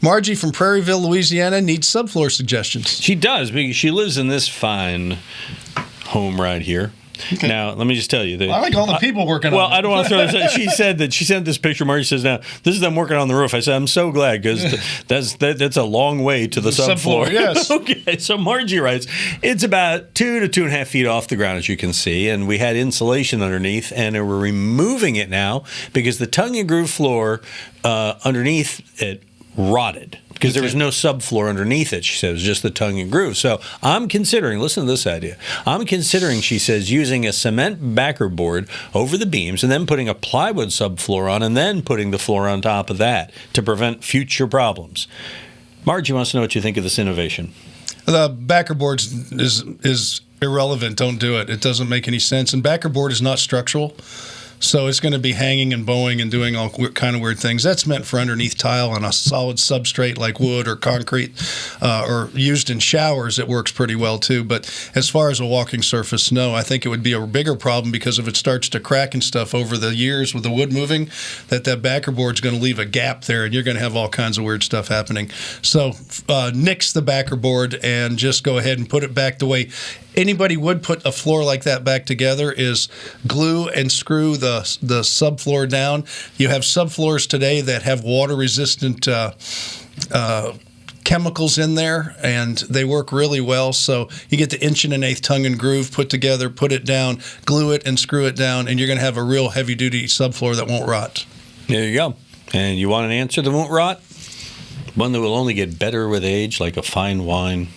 Margie from Prairieville, Louisiana, needs subfloor suggestions. She does, because she lives in this fine home right here. Okay. Now, let me just tell you. I like all the people working on it. Well, I don't want to throw this. She said that she sent this picture. Margie says, now, this is them working on the roof. I said, I'm so glad, because that's a long way to the subfloor. Yes. Okay, so Margie writes, it's about 2 to 2.5 feet off the ground, as you can see, and we had insulation underneath, and we're removing it now because the tongue and groove floor underneath it rotted. Because there was no subfloor underneath it, she said. It was just the tongue and groove. So I'm considering, listen to this idea. I'm considering, she says, using a cement backerboard over the beams and then putting a plywood subfloor on and then putting the floor on top of that to prevent future problems. Margie wants to know what you think of this innovation. The backerboard is irrelevant. Don't do it. It doesn't make any sense. And backerboard is not structural. So it's going to be hanging and bowing and doing all kind of weird things. That's meant for underneath tile on a solid substrate like wood or concrete, or used in showers. It works pretty well too. But as far as a walking surface, no. I think it would be a bigger problem because if it starts to crack and stuff over the years with the wood moving, that backerboard's going to leave a gap there, and you're going to have all kinds of weird stuff happening. So nix the backerboard and just go ahead and put it back the way anybody would put a floor like that back together, is glue and screw the subfloor down. You have subfloors today that have water-resistant chemicals in there, and they work really well. So you get the 1 1/8 tongue and groove put together, put it down, glue it, and screw it down, and you're going to have a real heavy-duty subfloor that won't rot. There you go. And you want an answer that won't rot? One that will only get better with age, like a fine wine.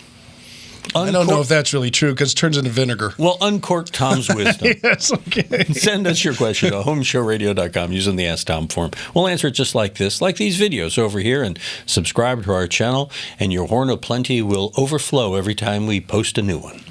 I don't know if that's really true because it turns into vinegar. Well, uncork Tom's wisdom. Yes, okay. Send us your question to HomeShowRadio.com using the Ask Tom form. We'll answer it just like this, like these videos over here, and subscribe to our channel, and your horn of plenty will overflow every time we post a new one.